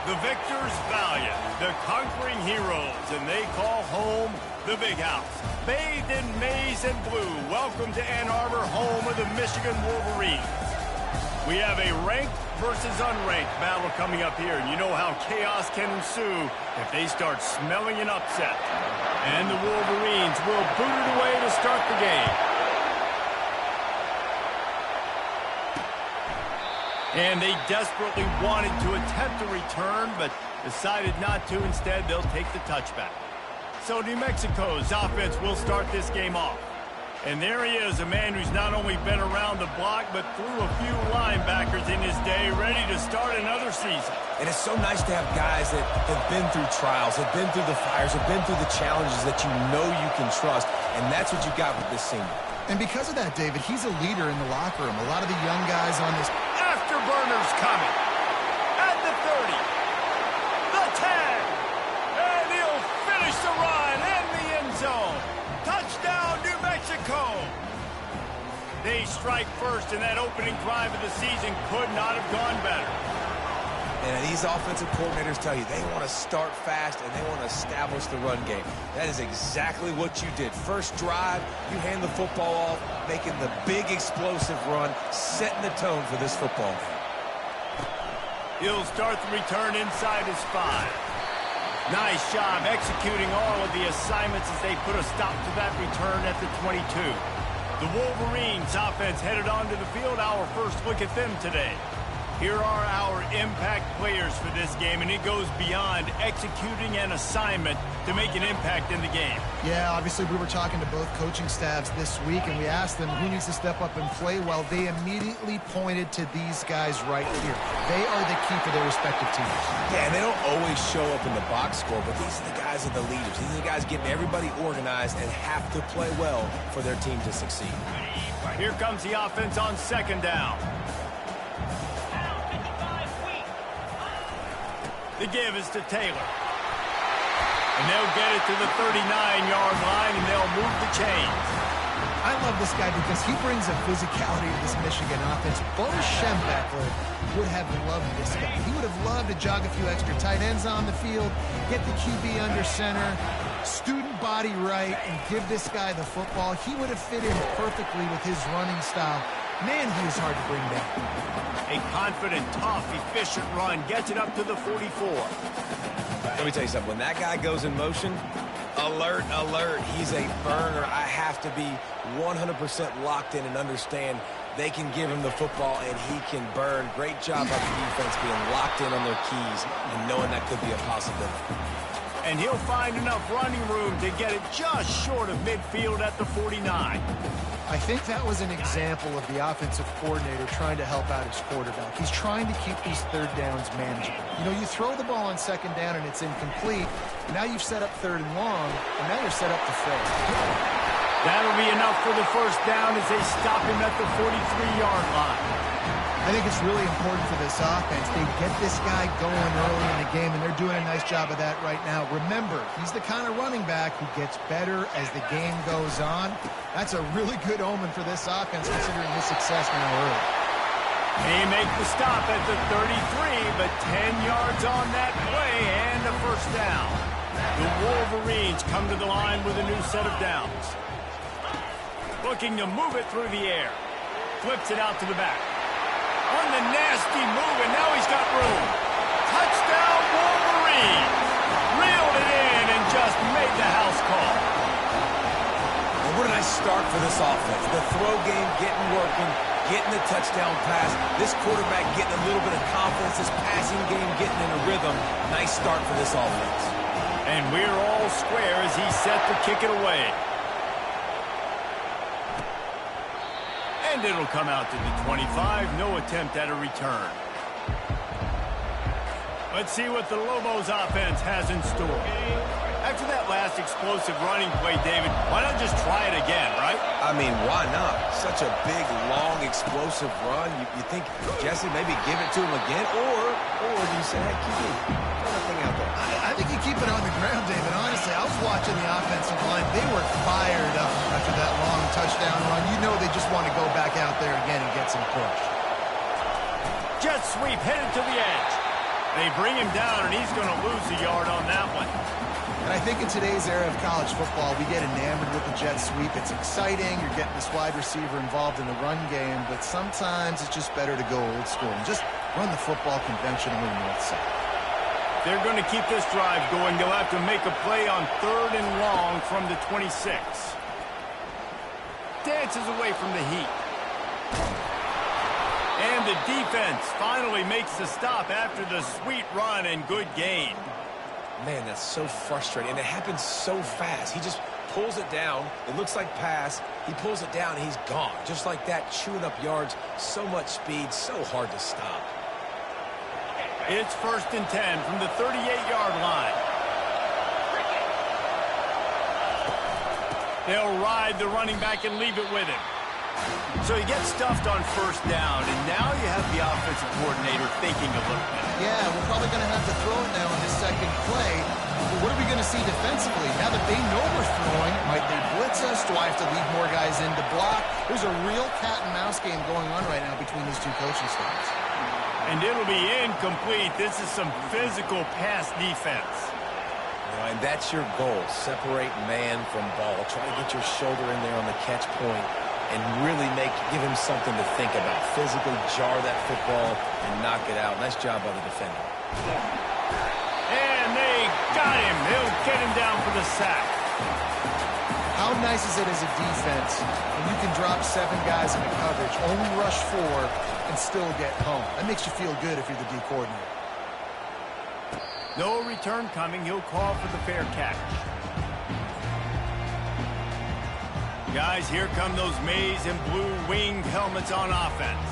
The victors valiant, the conquering heroes, and they call home the Big House. Bathed in maize and blue, welcome to Ann Arbor, home of the Michigan Wolverines. We have a ranked versus unranked battle coming up here, and you know how chaos can ensue if they start smelling an upset. And the Wolverines will boot it away to start the game. And they desperately wanted to attempt a return, but decided not to. Instead, they'll take the touchback. So New Mexico's offense will start this game off. And there he is, a man who's not only been around the block, but threw a few linebackers in his day, ready to start another season. And it's so nice to have guys that have been through trials, have been through the fires, have been through the challenges that you know you can trust. And that's what you got with this senior. And because of that, David, he's a leader in the locker room. A lot of the young guys on this... Afterburners coming. At the 30. The 10. And he'll finish the run in the end zone. Touchdown, New Mexico. They strike first, and that opening drive of the season could not have gone better. And these offensive coordinators tell you they want to start fast and they want to establish the run game. That is exactly what you did. First drive, you hand the football off, making the big explosive run, setting the tone for this football game. He'll start the return inside his 5. Nice job executing all of the assignments as they put a stop to that return at the 22. The Wolverines offense headed onto the field. Our first look at them today. Here are our impact players for this game, and it goes beyond executing an assignment to make an impact in the game. Yeah, obviously we were talking to both coaching staffs this week, and we asked them who needs to step up and play well. They immediately pointed to these guys right here. They are the key for their respective teams. Yeah, and they don't always show up in the box score, but these are the guys that are the leaders. These are the guys getting everybody organized and have to play well for their team to succeed. Here comes the offense on second down. The give is to Taylor. And they'll get it to the 39-yard line, and they'll move the chains. I love this guy because he brings a physicality to this Michigan offense. Bo Schembechler would have loved this guy. He would have loved to jog a few extra tight ends on the field, get the QB under center, student body right, and give this guy the football. He would have fit in perfectly with his running style. Man, he was hard to bring down. A confident, tough, efficient run gets it up to the 44. Let me tell you something. When that guy goes in motion, alert, alert. He's a burner. I have to be 100% locked in and understand they can give him the football and he can burn. Great job by the defense being locked in on their keys and knowing that could be a possibility. And he'll find enough running room to get it just short of midfield at the 49. I think that was an example of the offensive coordinator trying to help out his quarterback. He's trying to keep these third downs manageable. You know, you throw the ball on second down and it's incomplete. Now you've set up third and long, and now you're set up to fail. That'll be enough for the first down as they stop him at the 43-yard line. I think it's really important for this offense. They get this guy going early in the game, and they're doing a nice job of that right now. Remember, he's the kind of running back who gets better as the game goes on. That's a really good omen for this offense, considering his success now early. They make the stop at the 33, but 10 yards on that play and a first down. The Wolverines come to the line with a new set of downs. Looking to move it through the air. Flips it out to the back. On the nasty move, and now he's got room. Touchdown, Wolverines. Reeled it in and just made the house call. And what a nice start for this offense. The throw game getting working, getting the touchdown pass. This quarterback getting a little bit of confidence. This passing game getting in a rhythm. Nice start for this offense. And we're all square as he's set to kick it away. And it'll come out to the 25. No attempt at a return. Let's see what the Lobos offense has in store. After that last explosive running play, David, why not just try it again, right? I mean, why not? Such a big, long, explosive run. You think, Jesse, maybe give it to him again? Or do you say, hey, QB, throw that thing out there? I think you keep it on the ground, David. Honestly, I was watching the offensive line. They were fired up after that long touchdown run. You know they just want to go back out there again and get some push. Jet sweep headed to the edge. They bring him down, and he's going to lose a yard on that one. And I think in today's era of college football, we get enamored with the jet sweep. It's exciting. You're getting this wide receiver involved in the run game, but sometimes it's just better to go old school and just run the football conventionally north side. They're going to keep this drive going. They'll have to make a play on 3rd and long from the 26. Dances away from the heat. And the defense finally makes the stop after the sweet run and good gain. Man, that's so frustrating, and it happens so fast. He just pulls it down. It looks like pass. He pulls it down, and he's gone. Just like that, chewing up yards. So much speed, so hard to stop. It's 1st and 10 from the 38-yard line. They'll ride the running back and leave it with him. So he gets stuffed on 1st down, and now you have the offensive coordinator thinking a little bit. Yeah, we're probably going to have to throw it now on this second play. But what are we going to see defensively? Now that they know we're throwing, might they blitz us? Do I have to leave more guys in to block? There's a real cat-and-mouse game going on right now between these two coaching staffs. And it'll be incomplete. This is some physical pass defense. And that's your goal. Separate man from ball. Try to get your shoulder in there on the catch point and really give him something to think about. Physically jar that football and knock it out. Nice job by the defender. And they got him. They'll get him down for the sack. How nice is it as a defense when you can drop 7 guys into coverage, only rush 4, and still get home? That makes you feel good if you're the D coordinator. No return coming. He'll call for the fair catch. Guys, here come those maize and blue winged helmets on offense.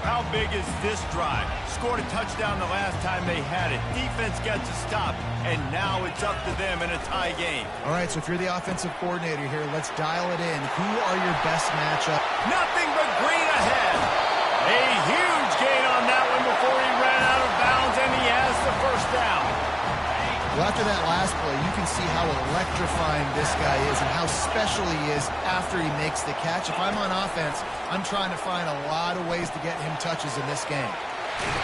How big is this drive? Scored a touchdown the last time they had it. Defense gets a stop, and now it's up to them in a tie game. All right, so if you're the offensive coordinator here, let's dial it in. Who are your best matchup? Nothing but green ahead. A huge gain on that one before he ran out of bounds, and he has the 1st down. Well, after that last play, you can see how electrifying this guy is and how special he is after he makes the catch. If I'm on offense, I'm trying to find a lot of ways to get him touches in this game.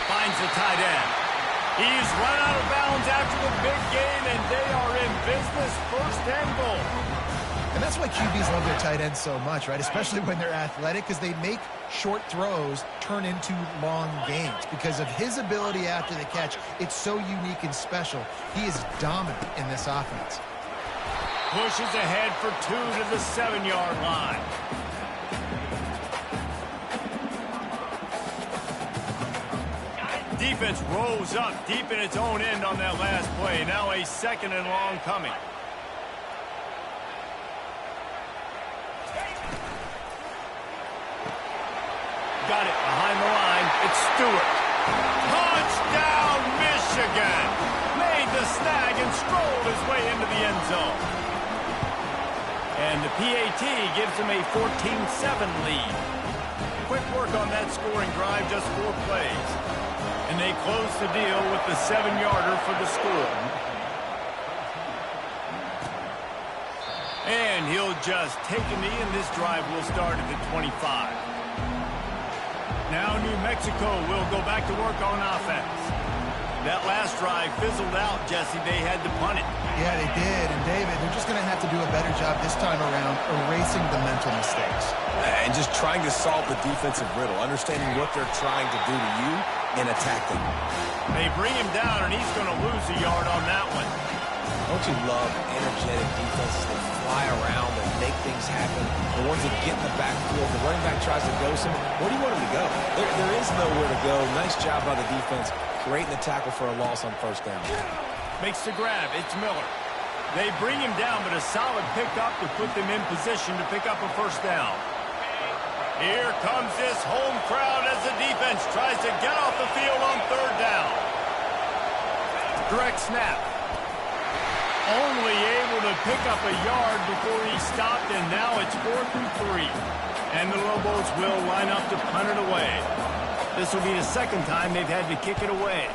Finds the tight end. He's run out of bounds after the big game, and they are in business, 1st and goal. And that's why QBs love their tight ends so much, right? Especially when they're athletic, because they make short throws turn into long gains. Because of his ability after the catch, it's so unique and special. He is dominant in this offense. Pushes ahead for 2 to the 7-yard line. Defense rolls up deep in its own end on that last play. Now a 2nd and long coming. Got it behind the line. It's Stewart. Touchdown, Michigan. Made the snag and strolled his way into the end zone. And the PAT gives him a 14-7 lead. Quick work on that scoring drive, just 4 plays. And they close the deal with the 7-yarder for the score. And he'll just take a knee, and this drive will start at the 25. Now New Mexico will go back to work on offense. That last drive fizzled out, Jesse. They had to punt it. Yeah, they did. And, David, they're just going to have to do a better job this time around erasing the mental mistakes. And just trying to solve the defensive riddle, understanding what they're trying to do to you and attack them. They bring him down, and he's going to lose a yard on that one. Don't you love energetic defenses that fly around and make things happen? The ones that get in the backfield, the running back tries to go somewhere. Where do you want him to go? There is nowhere to go. Nice job by the defense, creating the tackle for a loss on 1st down. Makes the grab. It's Miller. They bring him down, but a solid pickup to put them in position to pick up a 1st down. Here comes this home crowd as the defense tries to get off the field on 3rd down. Direct snap. Only able to pick up a yard before he stopped, and now it's 4th and 3. And the Lobos will line up to punt it away. This will be the 2nd time they've had to kick it away.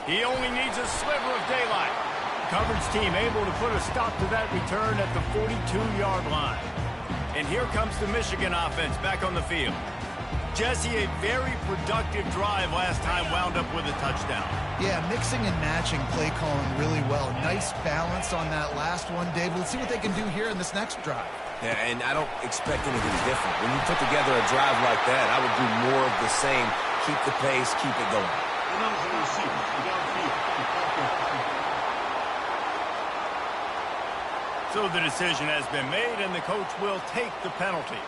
He only needs a sliver of daylight. Coverage team able to put a stop to that return at the 42-yard line. And here comes the Michigan offense back on the field. Jesse, a very productive drive last time wound up with a touchdown. Yeah, mixing and matching play calling really well. Nice balance on that last one, David. Let's see what they can do here in this next drive. Yeah, and I don't expect anything different. When you put together a drive like that, I would do more of the same. Keep the pace, keep it going. So the decision has been made, and the coach will take the penalty.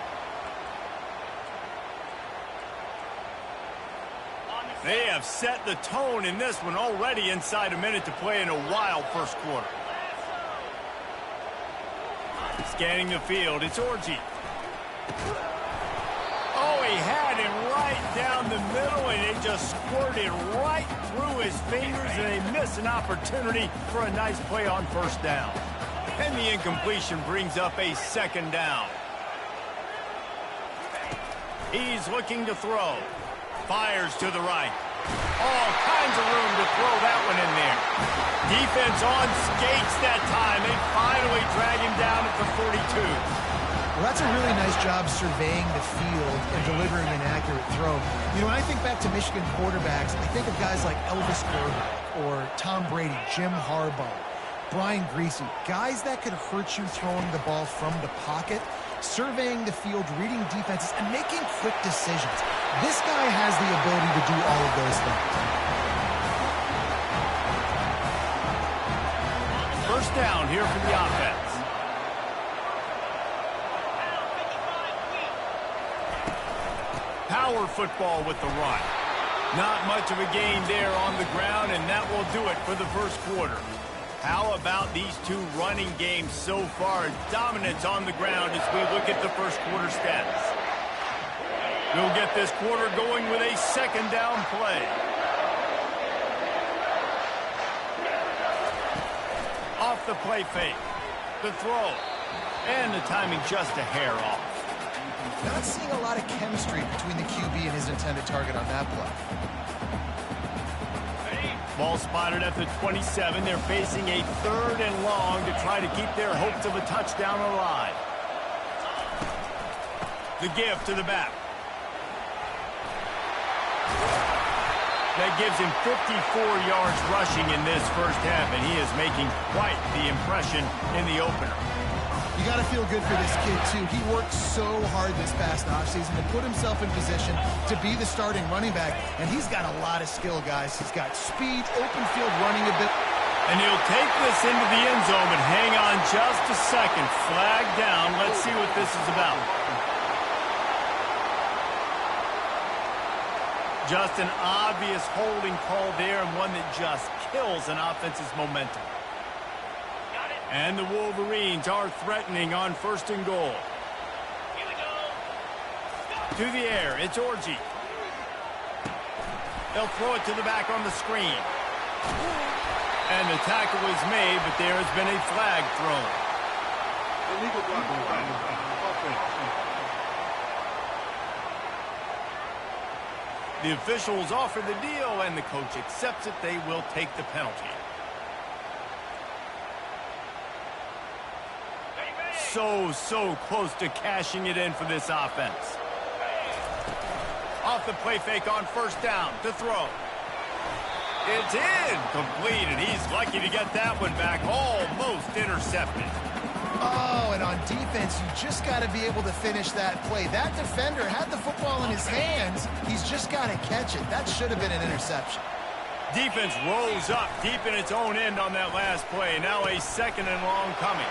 They have set the tone in this one already inside a minute to play in a wild first quarter. Scanning the field, it's Orji. Oh, he had it right down the middle, and it just squirted right through his fingers, and they miss an opportunity for a nice play on first down. And the incompletion brings up a second down. He's looking to throw. Fires to the right. All kinds of room to throw that one in there. Defense on skates that time. They finally drag him down at the 42. Well, that's a really nice job surveying the field and delivering an accurate throw. You know, when I think back to Michigan quarterbacks, I think of guys like Elvis Grbac or Tom Brady, Jim Harbaugh, Brian Griese, guys that could hurt you throwing the ball from the pocket, surveying the field, reading defenses, and making quick decisions. This guy has the ability to do all of those things. First down here for the offense. Power football with the run. Not much of a gain there on the ground, and that will do it for the first quarter. How about these two running games so far? Dominance on the ground as we look at the first quarter stats. We'll get this quarter going with a second down play. Off the play fake. The throw. And the timing just a hair off. Not seeing a lot of chemistry between the QB and his intended target on that play. Ball spotted at the 27. They're facing a third and long to try to keep their hopes of a touchdown alive. The give to the back. That gives him 54 yards rushing in this first half, and he is making quite the impression in the opener. You got to feel good for this kid, too. He worked so hard this past offseason to put himself in position to be the starting running back, and he's got a lot of skill, guys. He's got speed, open field running ability. And he'll take this into the end zone, but hang on just a second. Flag down. Let's see what this is about. Just an obvious holding call there, and one that just kills an offense's momentum. And the Wolverines are threatening on first and goal. Here we go. To the air, it's Orji. They'll throw it to the back on the screen. And the tackle is made, but there has been a flag thrown. Illegal block. The officials offer the deal, and the coach accepts it. They will take the penalty. So close to cashing it in for this offense. Off the play fake on first down to throw. It's incomplete, and he's lucky to get that one back. Almost intercepted. Oh, and on defense, you just got to be able to finish that play. That defender had the football in his hands. He's just got to catch it. That should have been an interception. Defense rolls up deep in its own end on that last play. Now a second and long coming.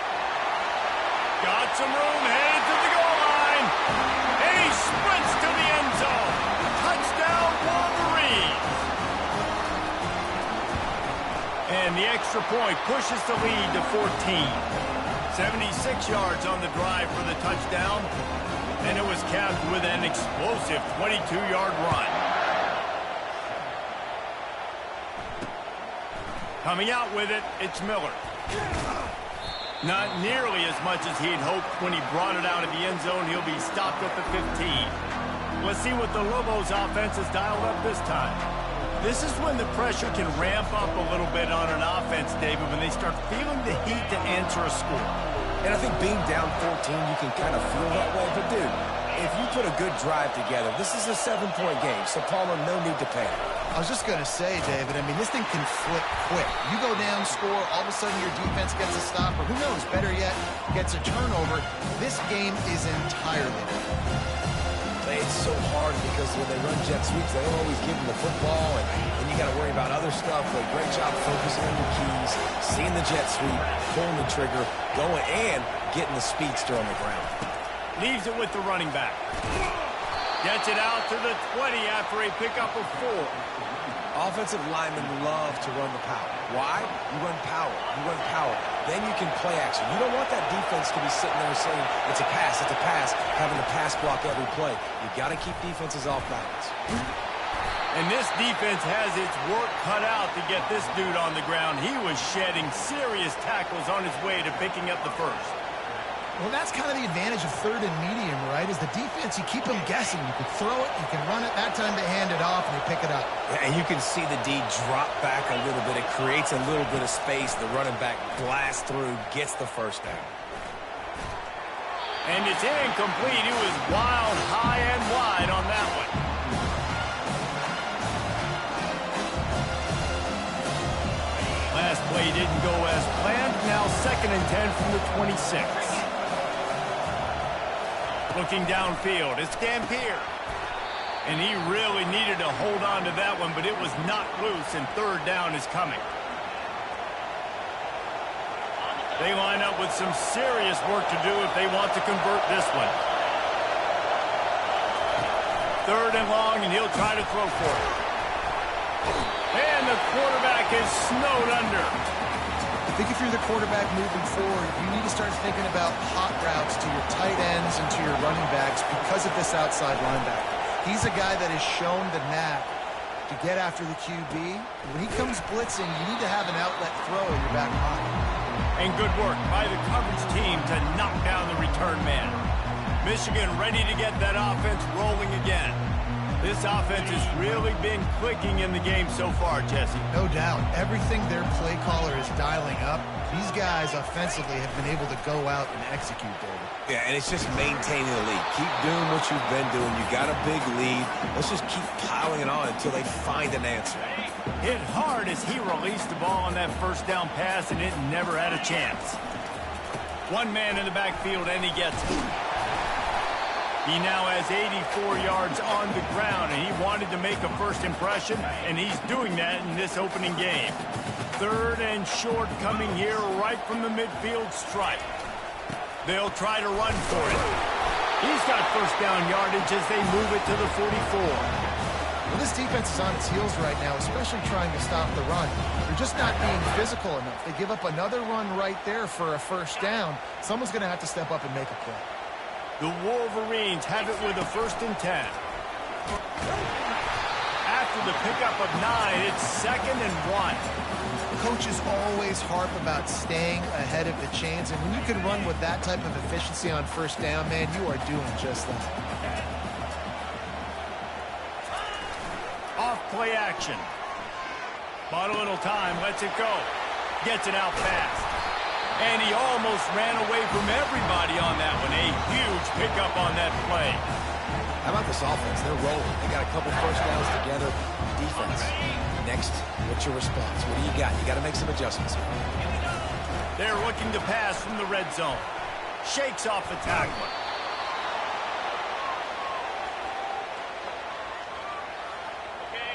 Got some room, headed to the goal line. And he sprints to the end zone. Touchdown, Wolverines. And the extra point pushes the lead to 14. 76 yards on the drive for the touchdown. And it was capped with an explosive 22-yard run. Coming out with it, it's Miller. Not nearly as much as he'd hoped when he brought it out of the end zone. He'll be stopped at the 15. Let's see what the Lobos offense has dialed up this time. This is when the pressure can ramp up a little bit on an offense, David, when they start feeling the heat to answer a score. And I think being down 14, you can kind of feel that way. But, dude, if you put a good drive together, this is a 7-point game, so Palmer, no need to panic. I was just going to say, David, I mean, this thing can flip quick. You go down, score, all of a sudden your defense gets a stop, or who knows, better yet, gets a turnover. This game is entirely different. It's so hard because when they run jet sweeps, they don't always give them the football, and you got to worry about other stuff. But great job focusing on your keys, seeing the jet sweep, pulling the trigger, going, and getting the speedster on the ground. Leaves it with the running back. Gets it out to the 20 after a pickup of 4. Offensive linemen love to run the power. Why? You run power. You run power. Then you can play action. You don't want that defense to be sitting there saying, it's a pass, having to pass block every play. You got to keep defenses off balance. And this defense has its work cut out to get this dude on the ground. He was shedding serious tackles on his way to picking up the first. Well, that's kind of the advantage of third and medium, right? Is the defense, you keep them guessing. You can throw it, you can run it. That time they hand it off and they pick it up. And you can see the D drop back a little bit. It creates a little bit of space. The running back blasts through, gets the first down. And it's incomplete. It was wild, high and wide on that one. Last play didn't go as planned. Now 2nd and 10 from the 26. Looking downfield, it's Dampier. And he really needed to hold on to that one, but it was knocked loose, and 3rd down is coming. They line up with some serious work to do if they want to convert this one. 3rd and long, and he'll try to throw for it. And the quarterback is snowed under. I think if you're the quarterback moving forward, you need to start thinking about hot routes to your tight ends and to your running backs because of this outside linebacker. He's a guy that has shown the knack to get after the QB. When he comes blitzing, you need to have an outlet throw in your back pocket. And good work by the coverage team to knock down the return man. Michigan ready to get that offense rolling again. This offense has really been clicking in the game so far, Jesse. No doubt. Everything their play caller is dialing up, these guys offensively have been able to go out and execute, David. Yeah, and it's just maintaining the lead. Keep doing what you've been doing. You got a big lead. Let's just keep piling it on until they find an answer. Hit hard as he released the ball on that 1st down pass, and it never had a chance. One man in the backfield, and he gets it. He now has 84 yards on the ground, and he wanted to make a first impression, and he's doing that in this opening game. 3rd and short coming here right from the midfield stripe. They'll try to run for it. He's got 1st down yardage as they move it to the 44. Well, this defense is on its heels right now, especially trying to stop the run. They're just not being physical enough. They give up another run right there for a 1st down. Someone's going to have to step up and make a play. The Wolverines have it with a 1st and 10. After the pickup of 9, it's 2nd and 1. Coaches always harp about staying ahead of the chains, and when you can run with that type of efficiency on 1st down, man, you are doing just that. Off play action. Bought a little time, lets it go. Gets it out fast. And he almost ran away from everybody on that one. A huge pickup on that play. How about this offense? They're rolling. They got a couple 1st downs together. Defense. Next, what's your response? What do you got? You got to make some adjustments here. They're looking to pass from the red zone. Shakes off the tackler.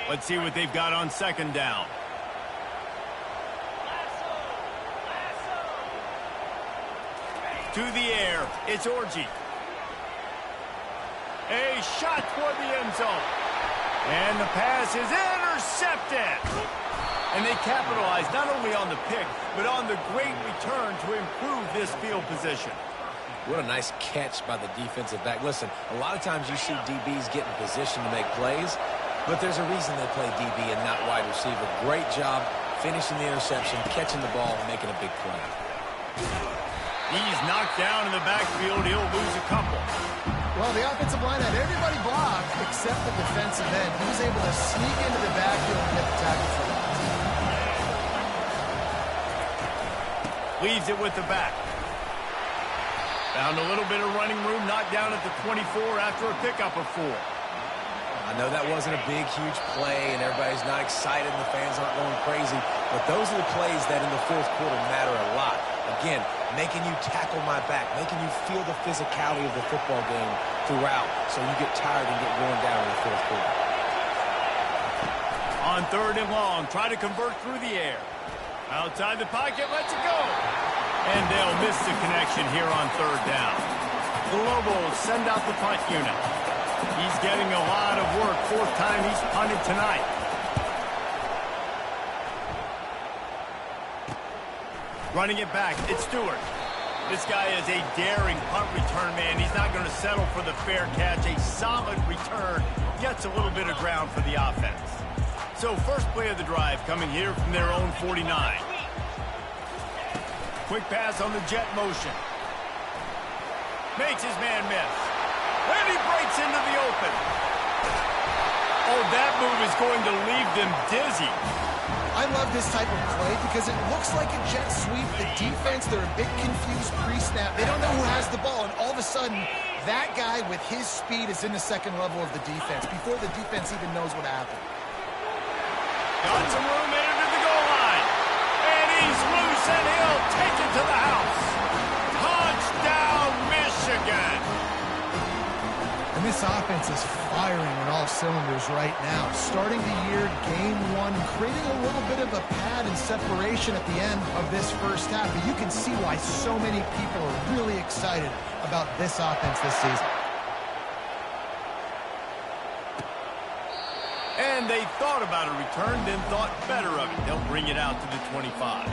Let's see what they've got on 2nd down. To the air, it's Orji. A shot toward the end zone. And the pass is intercepted. And they capitalize not only on the pick, but on the great return to improve this field position. What a nice catch by the defensive back. Listen, a lot of times you see DBs get in position to make plays, but there's a reason they play DB and not wide receiver. Great job finishing the interception, catching the ball, and making a big play. He's knocked down in the backfield. He'll lose a couple. Well, the offensive line had everybody blocked except the defensive end. He was able to sneak into the backfield and get the tackle for that. Leaves it with the back. Found a little bit of running room, knocked down at the 24 after a pickup of 4. I know that wasn't a big, huge play, and everybody's not excited, and the fans aren't going crazy, but those are the plays that in the fourth quarter matter a lot. Again, making you tackle my back, making you feel the physicality of the football game throughout, so you get tired and get worn down in the fourth quarter. On 3rd and long, try to convert through the air. Outside the pocket, lets it go. And they'll miss the connection here on 3rd down. The Lobos send out the punt unit. He's getting a lot of work. 4th time he's punted tonight. Running it back, it's Stewart. This guy is a daring punt return man. He's not going to settle for the fair catch. A solid return gets a little bit of ground for the offense. So first play of the drive coming here from their own 49. Quick pass on the jet motion. Makes his man miss. And he breaks into the open. Oh, that move is going to leave them dizzy. I love this type of play because it looks like a jet sweep. The defense, they're a bit confused pre-snap. They don't know who has the ball, and all of a sudden, that guy with his speed is in the second level of the defense before the defense even knows what happened. Got some room in to the goal line. And he's loose, and he'll take it to the house. Touchdown, Michigan. And this offense is firing on all cylinders right now. Starting the year, game 1, creating a little bit of a pad and separation at the end of this first half. But you can see why so many people are really excited about this offense this season. And they thought about a return, then thought better of it. They'll bring it out to the 25.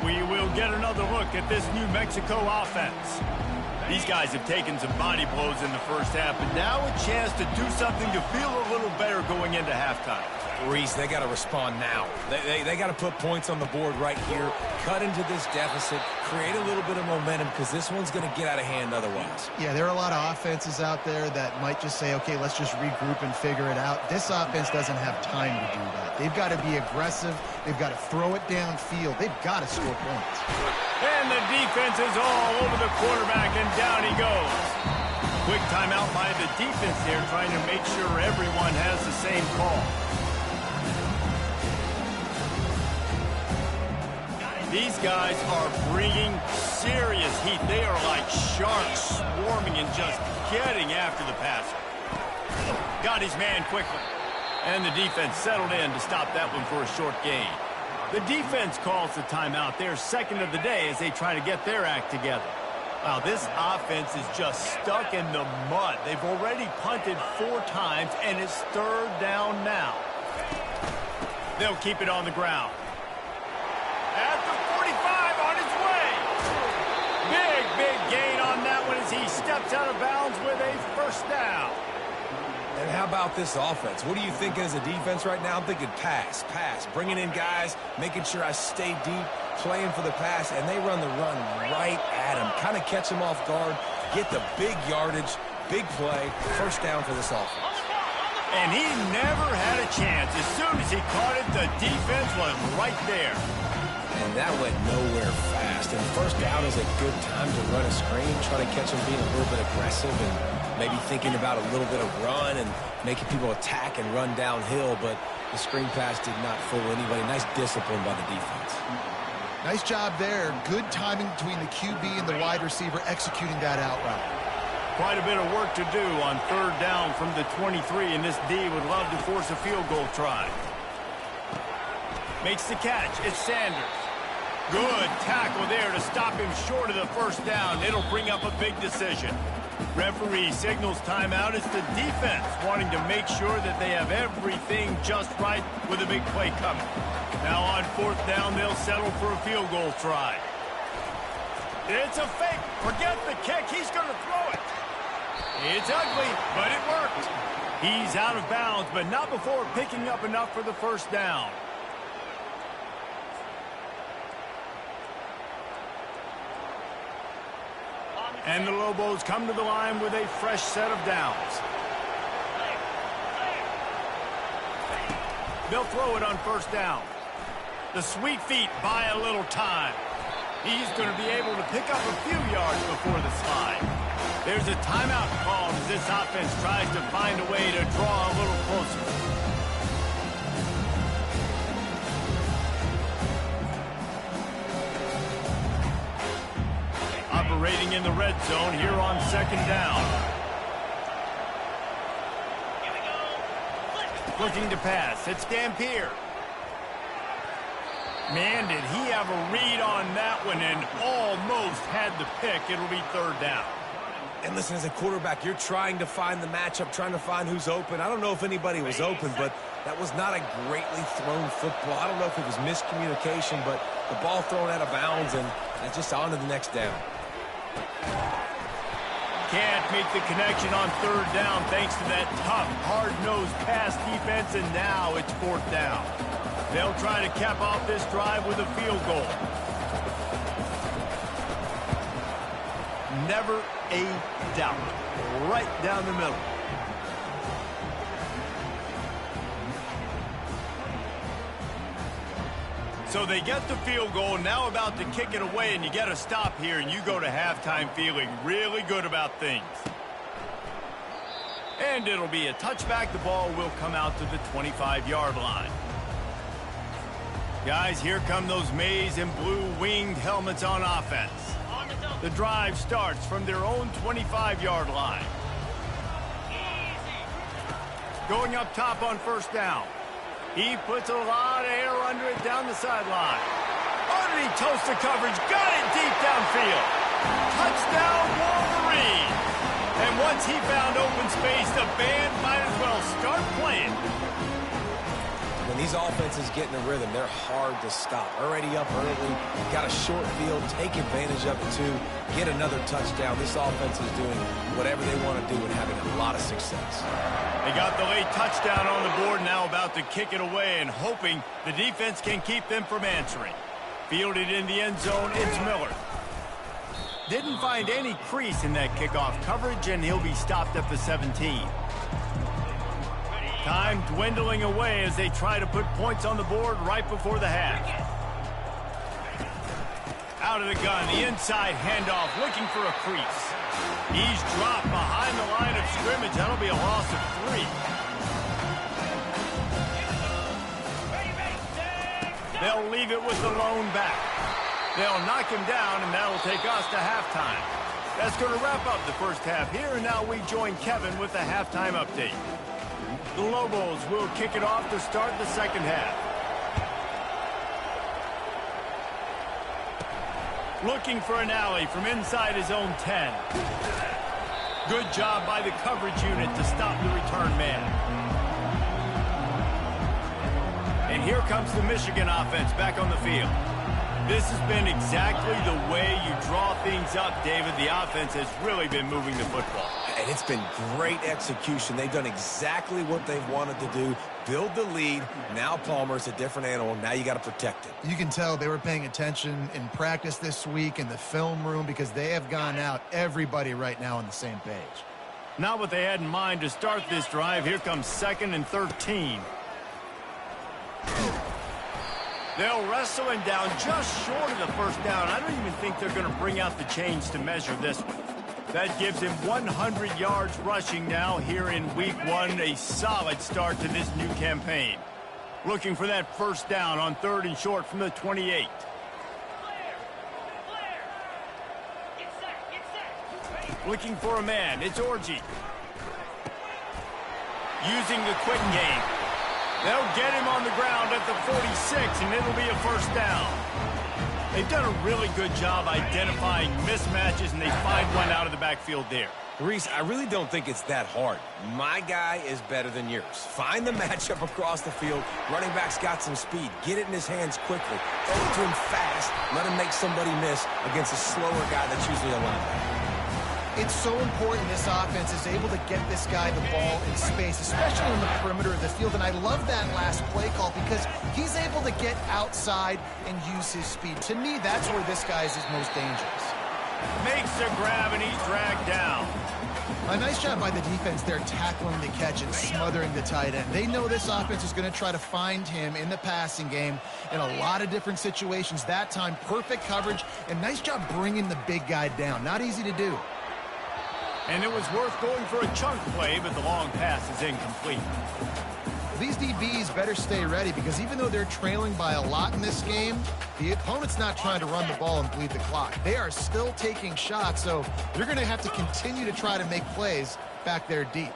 We will get another look at this New Mexico offense. These guys have taken some body blows in the first half, but now a chance to do something to feel a little better going into halftime. Reese, they got to respond now. They got to put points on the board right here, cut into this deficit, create a little bit of momentum, because this one's going to get out of hand otherwise. Yeah, there are a lot of offenses out there that might just say, okay, let's just regroup and figure it out. This offense doesn't have time to do that. They've got to be aggressive. They've got to throw it downfield. They've got to score points. And the defense is all over the quarterback, and down he goes. Quick timeout by the defense there, trying to make sure everyone has the same call. These guys are bringing serious heat. They are like sharks swarming and just getting after the passer. Got his man quickly. And the defense settled in to stop that one for a short gain. The defense calls the timeout. They're second of the day as they try to get their act together. Wow, this offense is just stuck in the mud. They've already punted 4 times, and it's 3rd down now. They'll keep it on the ground. At the 45, on his way. Big gain on that one as he steps out of bounds with a first down. And how about this offense? What are you thinking as a defense right now? I'm thinking pass, bringing in guys, making sure I stay deep, playing for the pass, and they run the run right at him. Kind of catch him off guard, get the big yardage, big play, first down for this offense. And he never had a chance. As soon as he caught it, the defense was right there. And that went nowhere fast. And first down is a good time to run a screen, try to catch him being a little bit aggressive and maybe thinking about a little bit of run and making people attack and run downhill. But the screen pass did not fool anybody. Nice discipline by the defense. Nice job there. Good timing between the QB and the wide receiver executing that out route. Quite a bit of work to do on 3rd down from the 23, and this D would love to force a field goal try. Makes the catch. It's Sanders. Good tackle there to stop him short of the first down. It'll bring up a big decision. Referee signals timeout. It's the defense wanting to make sure that they have everything just right with a big play coming. Now on 4th down, they'll settle for a field goal try. It's a fake. Forget the kick. He's going to throw it. It's ugly, but it worked. He's out of bounds, but not before picking up enough for the first down. And the Lobos come to the line with a fresh set of downs. They'll throw it on 1st down. The sweet feet buy a little time. He's going to be able to pick up a few yards before the slide. There's a timeout called as this offense tries to find a way to draw a little closer. Operating in the red zone here on second down. Looking to pass. It's Dampier. Man, did he have a read on that one and almost had the pick. It'll be third down. And listen, as a quarterback, you're trying to find the matchup, trying to find who's open. I don't know if anybody was open, but that was not a greatly thrown football. I don't know if it was miscommunication, but the ball thrown out of bounds, and that's just on to the next down. Can't make the connection on third down thanks to that tough, hard-nosed pass defense, and now it's fourth down. They'll try to cap off this drive with a field goal. Never a doubt. Right down the middle. So they get the field goal, now about to kick it away, and you get a stop here, and you go to halftime feeling really good about things. And it'll be a touchback. The ball will come out to the 25-yard line. Guys, here come those maize and blue winged helmets on offense. The drive starts from their own 25-yard line. Going up top on first down. He puts a lot of air under it down the sideline. Underneath toaster coverage, got it deep downfield. Touchdown, Wolverine. And once he found open space, the band might as well start playing. When these offenses get in a rhythm, they're hard to stop. Already up early, got a short field, take advantage of it too, get another touchdown. This offense is doing whatever they want to do and having a lot of success. They got the late touchdown on the board, now about to kick it away and hoping the defense can keep them from answering. Fielded in the end zone, it's Miller. Didn't find any crease in that kickoff coverage, and he'll be stopped at the 17. Time dwindling away as they try to put points on the board right before the half. Out of the gun, the inside handoff, looking for a crease. He's dropped behind the line of scrimmage. That'll be a loss of 3. They'll leave it with the lone back. They'll knock him down, and that'll take us to halftime. That's going to wrap up the first half here, and now we join Kevin with the halftime update. The Lobos will kick it off to start the second half. Looking for an alley from inside his own 10. Good job by the coverage unit to stop the return man. And here comes the Michigan offense back on the field. This has been exactly the way you draw things up, David. The offense has really been moving the football. And it's been great execution. They've done exactly what they've wanted to do. Build the lead. Now Palmer's a different animal. Now you got to protect it. You can tell they were paying attention in practice this week in the film room because they have gone out everybody right now on the same page. Not what they had in mind to start this drive. Here comes 2nd and 13. They'll wrestle him down just short of the first down. I don't even think they're going to bring out the chains to measure this one. That gives him 100 yards rushing now here in week 1. A solid start to this new campaign. Looking for that first down on 3rd and short from the 28. Looking for a man. It's Orji. Using the quick game. They'll get him on the ground at the 46, and it'll be a first down. They've done a really good job identifying mismatches, and they find one out of the backfield there. Reese, I really don't think it's that hard. My guy is better than yours. Find the matchup across the field. Running back's got some speed. Get it in his hands quickly. Throw it to him fast. Let him make somebody miss against a slower guy that's usually a linebacker. It's so important this offense is able to get this guy the ball in space, especially on the perimeter of the field. And I love that last play call because he's able to get outside and use his speed. To me, that's where this guy is his most dangerous. Makes the grab, and he's dragged down. A nice job by the defense there tackling the catch and smothering the tight end. They know this offense is going to try to find him in the passing game in a lot of different situations. That time, perfect coverage, and nice job bringing the big guy down. Not easy to do. And it was worth going for a chunk play, but the long pass is incomplete. These DBs better stay ready because even though they're trailing by a lot in this game, the opponent's not trying to run the ball and bleed the clock. They are still taking shots, so they're going to have to continue to try to make plays back there deep.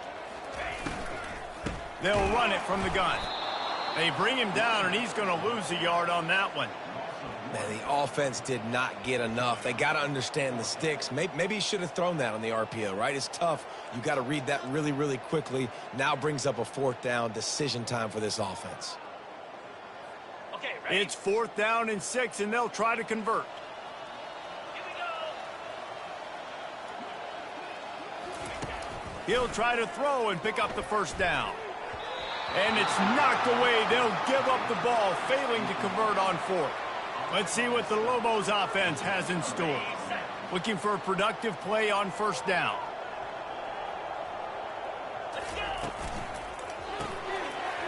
They'll run it from the gun. They bring him down, and he's going to lose a yard on that one. Man, the offense did not get enough. They got to understand the sticks. Maybe he should have thrown that on the RPO, right? It's tough. You got to read that really, really quickly. Now brings up a 4th down decision time for this offense. Okay, ready? It's 4th down and 6, and they'll try to convert. Here we go. He'll try to throw and pick up the 1st down. And it's knocked away. They'll give up the ball, failing to convert on 4th. Let's see what the Lobos offense has in store. Looking for a productive play on 1st down.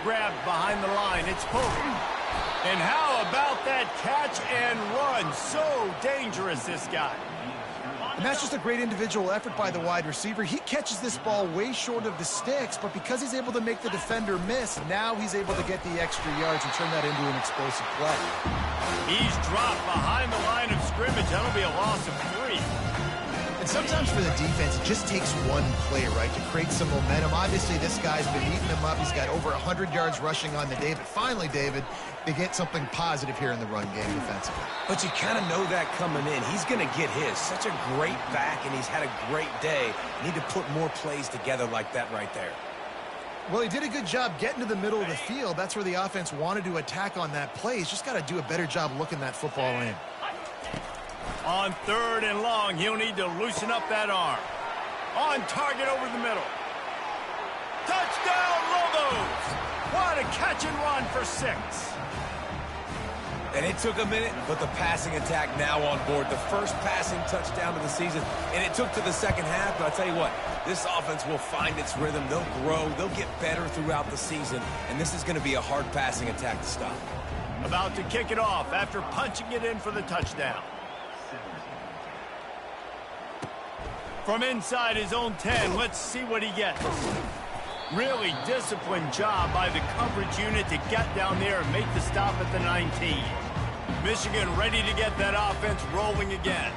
Grabbed behind the line. It's Pope. And how about that catch and run? So dangerous, this guy. And that's just a great individual effort by the wide receiver. He catches this ball way short of the sticks, but because he's able to make the defender miss, now he's able to get the extra yards and turn that into an explosive play. He's dropped behind the line of scrimmage. That'll be a loss of 3. And sometimes for the defense, it just takes one play, right, to create some momentum. Obviously, this guy's been eating them up. He's got over 100 yards rushing on the day. But finally, David, they get something positive here in the run game defensively. But you kind of know that coming in. He's going to get his. Such a great back, and he's had a great day. Need to put more plays together like that right there. Well, he did a good job getting to the middle of the field. That's where the offense wanted to attack on that play. He's just got to do a better job looking that football in. On 3rd and long, he'll need to loosen up that arm. On target over the middle. Touchdown, Lobos! What a catch and run for 6. And it took a minute, but the passing attack now on board. The first passing touchdown of the season, and it took to the 2nd half, but I'll tell you what, this offense will find its rhythm. They'll grow. They'll get better throughout the season, and this is going to be a hard passing attack to stop. About to kick it off after punching it in for the touchdown. From inside his own 10, let's see what he gets. Really disciplined job by the coverage unit to get down there and make the stop at the 19. Michigan ready to get that offense rolling again.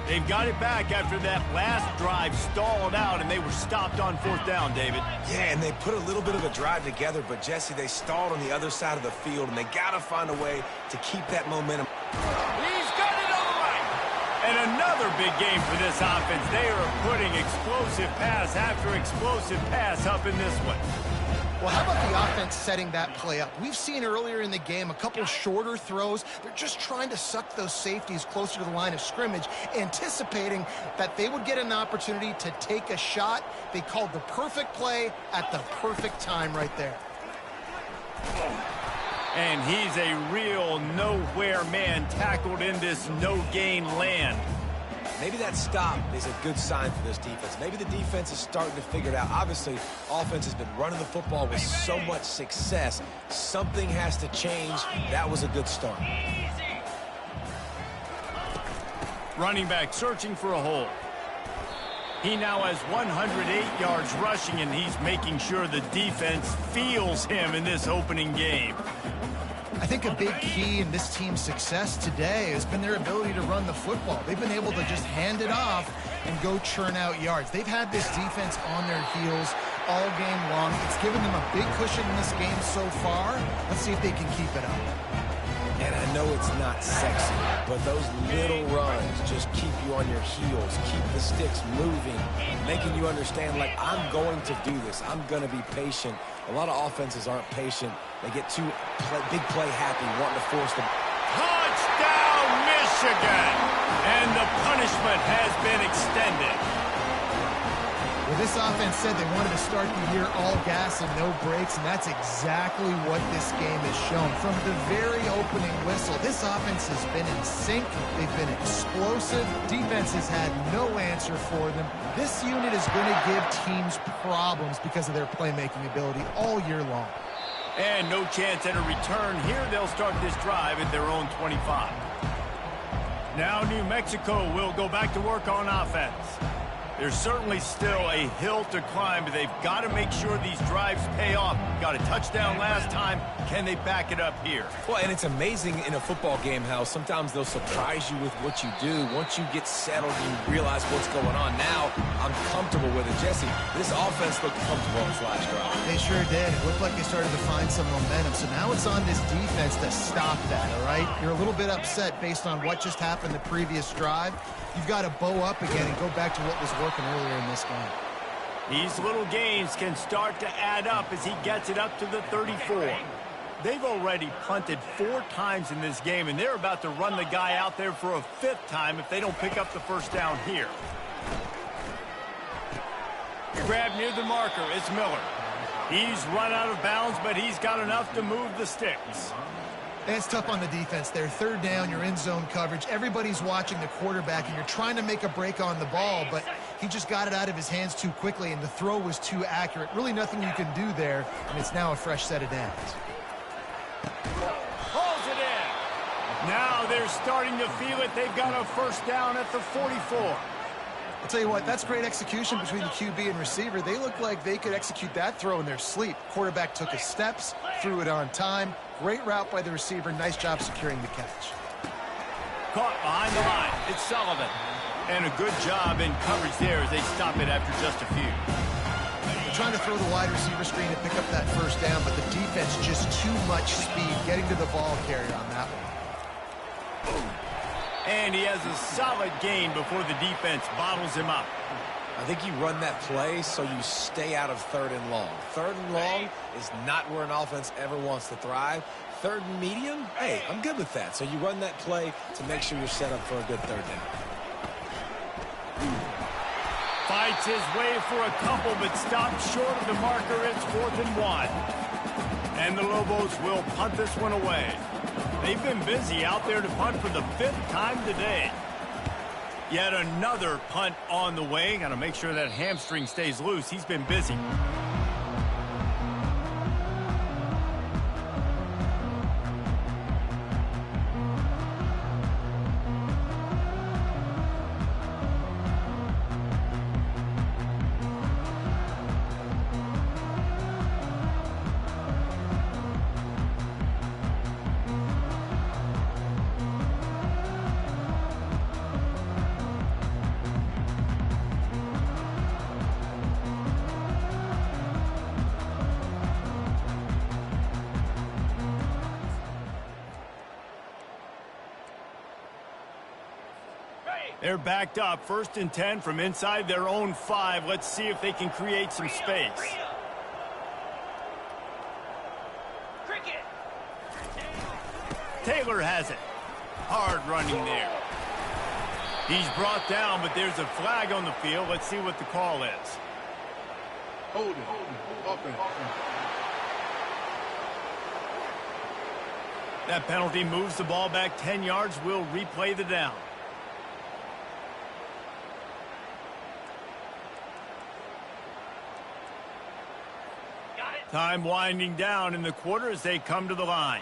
They've got it back after that last drive stalled out, and they were stopped on 4th down, David. Yeah, and they put a little bit of a drive together, but, Jesse, they stalled on the other side of the field, and they got to find a way to keep that momentum. He's got it on the right. And another big game for this offense. They are putting explosive pass after explosive pass up in this one. Well, how about the offense setting that play up? We've seen earlier in the game a couple shorter throws. They're just trying to suck those safeties closer to the line of scrimmage, anticipating that they would get an opportunity to take a shot. They called the perfect play at the perfect time right there. And he's a real nowhere man tackled in this no-gain land. Maybe that stop is a good sign for this defense. Maybe the defense is starting to figure it out. Obviously, offense has been running the football with so much success. Something has to change. That was a good start. Running back searching for a hole. He now has 108 yards rushing, and he's making sure the defense feels him in this opening game. I think a big key in this team's success today has been their ability to run the football. They've been able to just hand it off and go churn out yards. They've had this defense on their heels all game long. It's given them a big cushion in this game so far. Let's see if they can keep it up. And I know it's not sexy, but those little runs just keep you on your heels, keep the sticks moving, making you understand, like, I'm going to do this. I'm going to be patient. A lot of offenses aren't patient. They get too big play happy, wanting to force them. Touchdown, Michigan! And the punishment has been extended. Well, this offense said they wanted to start the year all gas and no brakes, and that's exactly what this game has shown. From the very opening whistle, this offense has been in sync. They've been explosive. Defense has had no answer for them. This unit is going to give teams problems because of their playmaking ability all year long. And no chance at a return here. They'll start this drive at their own 25. Now New Mexico will go back to work on offense. There's certainly still a hill to climb, but they've got to make sure these drives pay off. Got a touchdown last time. Can they back it up here? Well, and it's amazing in a football game how sometimes they'll surprise you with what you do. Once you get settled, you realize what's going on. Now, I'm comfortable with it. Jesse, this offense looked comfortable on this last drive. They sure did. It looked like they started to find some momentum. So now it's on this defense to stop that, all right? You're a little bit upset based on what just happened the previous drive. You've got to bow up again and go back to what was working earlier in this game. These little gains can start to add up as he gets it up to the 34. They've already punted 4 times in this game, and they're about to run the guy out there for a 5th time if they don't pick up the first down here. Grab near the marker. It's Miller. He's run out of bounds, but he's got enough to move the sticks. And it's tough on the defense there. 3rd down, you're in zone coverage. Everybody's watching the quarterback, and you're trying to make a break on the ball, but he just got it out of his hands too quickly, and the throw was too accurate. Really nothing you can do there, and it's now a fresh set of downs. Pulls it in. Now they're starting to feel it. They've got a first down at the 44. I'll tell you what, that's great execution between the QB and receiver. They look like they could execute that throw in their sleep. Quarterback took his steps, threw it on time. Great route by the receiver. Nice job securing the catch. Caught behind the line. It's Sullivan. And a good job in coverage there as they stop it after just a few. They're trying to throw the wide receiver screen to pick up that first down, but the defense just too much speed getting to the ball carrier on that one. And he has a solid gain before the defense bottles him up. I think you run that play so you stay out of 3rd and long. 3rd and long is not where an offense ever wants to thrive. 3rd and medium, hey, I'm good with that. So you run that play to make sure you're set up for a good 3rd down. Fights his way for a couple, but stops short of the marker. It's 4th and 1. And the Lobos will punt this one away. They've been busy out there to punt for the 5th time today. Yet another punt on the way. Got to make sure that hamstring stays loose. He's been busy. They're backed up. 1st and 10 from inside their own 5. Let's see if they can create some space. Taylor has it. Hard running there. He's brought down, but there's a flag on the field. Let's see what the call is. Holding. Offense. That penalty moves the ball back 10 yards. We'll replay the down. Time winding down in the quarter as they come to the line.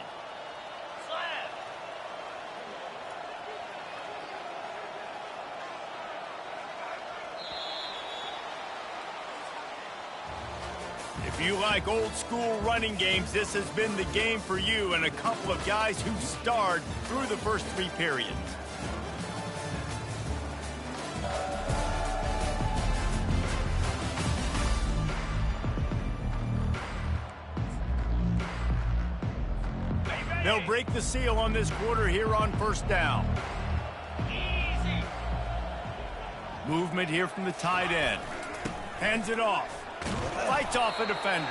If you like old school running games, this has been the game for you and a couple of guys who starred through the first 3 periods. They'll break the seal on this quarter here on 1st down. Easy. Movement here from the tight end. Hands it off. Fights off a defender.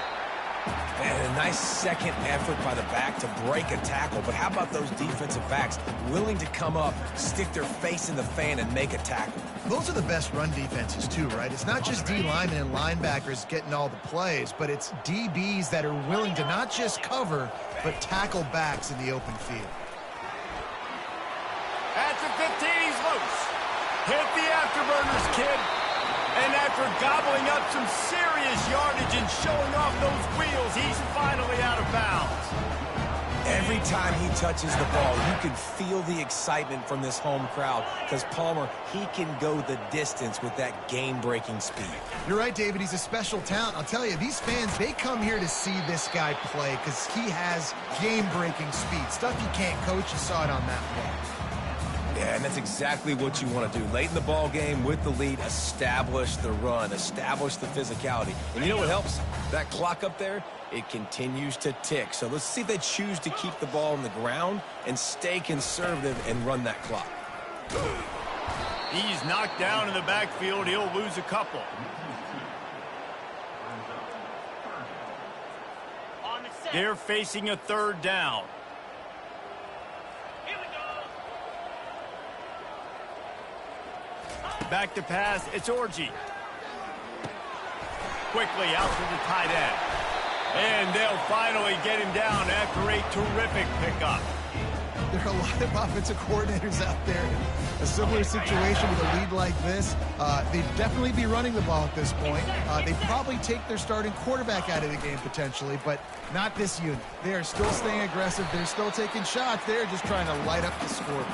And a nice second effort by the back to break a tackle. But how about those defensive backs willing to come up, stick their face in the fan, and make a tackle? Those are the best run defenses too, right? It's not just D linemen and linebackers getting all the plays, but it's DBs that are willing to not just cover, but tackle backs in the open field. At the 15, he's loose. Hit the afterburners, kid. And after gobbling up some serious yardage and showing off those wheels, he's finally out of bounds. Every time he touches the ball, you can feel the excitement from this home crowd because Palmer, he can go the distance with that game-breaking speed. You're right, David. He's a special talent. I'll tell you, these fans, they come here to see this guy play because he has game-breaking speed. Stuff you can't coach. You saw it on that play. Yeah, and that's exactly what you want to do. Late in the ball game with the lead, establish the run, establish the physicality. And you know what helps? That clock up there, it continues to tick. So let's see if they choose to keep the ball on the ground and stay conservative and run that clock. He's knocked down in the backfield. He'll lose a couple. They're facing a third down. Back to pass, it's Orji. Quickly out to the tight end. And they'll finally get him down after a terrific pickup. There are a lot of offensive coordinators out there in a similar situation with a lead like this. They'd definitely be running the ball at this point. They'd probably take their starting quarterback out of the game potentially, but not this unit. They are still staying aggressive. They're still taking shots. They're just trying to light up the scoreboard.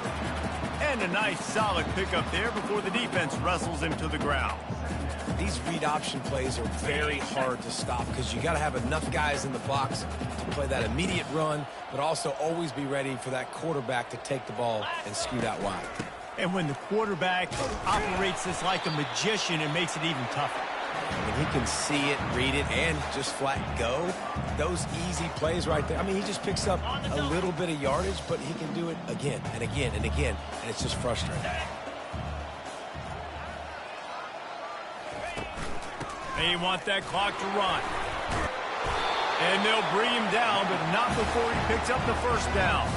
And a nice solid pickup there before the defense wrestles him to the ground. These read option plays are very hard to stop because you got to have enough guys in the box to play that immediate run, but also always be ready for that quarterback to take the ball and scoot out wide. And when the quarterback operates this like a magician, it makes it even tougher. I mean, he can see it, read it, and just flat go. Those easy plays right there. I mean, he just picks up a little bit of yardage, but he can do it again and again and again, and it's just frustrating. They want that clock to run. And they'll bring him down, but not before he picks up the first down.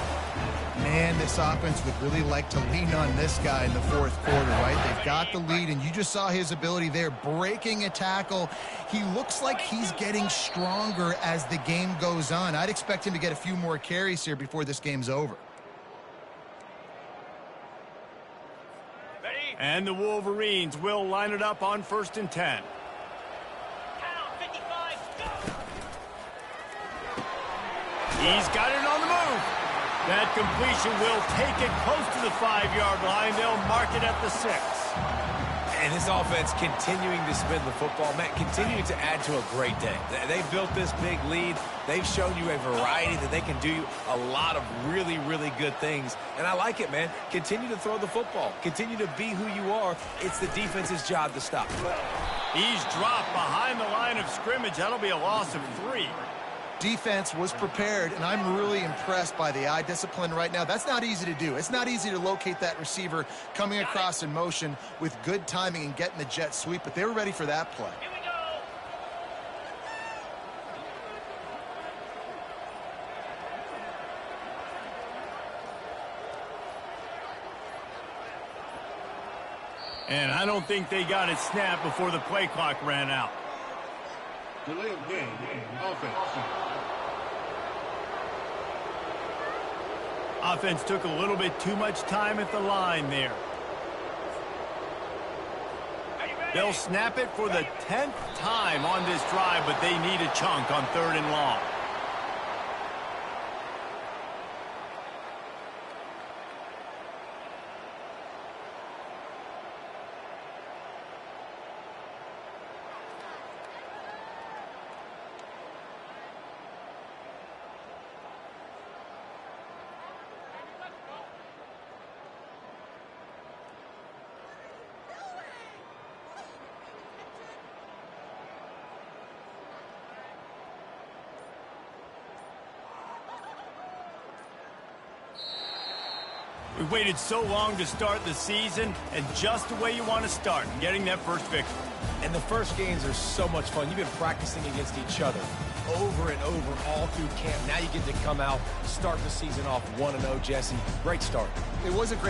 Man, this offense would really like to lean on this guy in the fourth quarter, right? They've got the lead, and you just saw his ability there, breaking a tackle. He looks like he's getting stronger as the game goes on. I'd expect him to get a few more carries here before this game's over. And the Wolverines will line it up on 1st and 10. He's got it on the move. That completion will take it close to the 5-yard line. They'll mark it at the 6. And this offense continuing to spin the football, Matt, continuing to add to a great day. They've built this big lead. They've shown you a variety that they can do a lot of really, really good things. And I like it, man. Continue to throw the football. Continue to be who you are. It's the defense's job to stop. He's dropped behind the line of scrimmage. That'll be a loss of 3. Defense was prepared, and I'm really impressed by the eye discipline right now. That's not easy to do. It's not easy to locate that receiver coming across in motion with good timing and getting the jet sweep, but they were ready for that play. And I don't think they got it snapped before the play clock ran out. Delay of game. Offense. Offense took a little bit too much time at the line there. They'll snap it for the 10th time on this drive, but they need a chunk on 3rd and long. We waited so long to start the season, and just the way you want to start, getting that first victory. And the first games are so much fun. You've been practicing against each other over and over all through camp. Now you get to come out, start the season off 1-0, Jesse. Great start. It was a great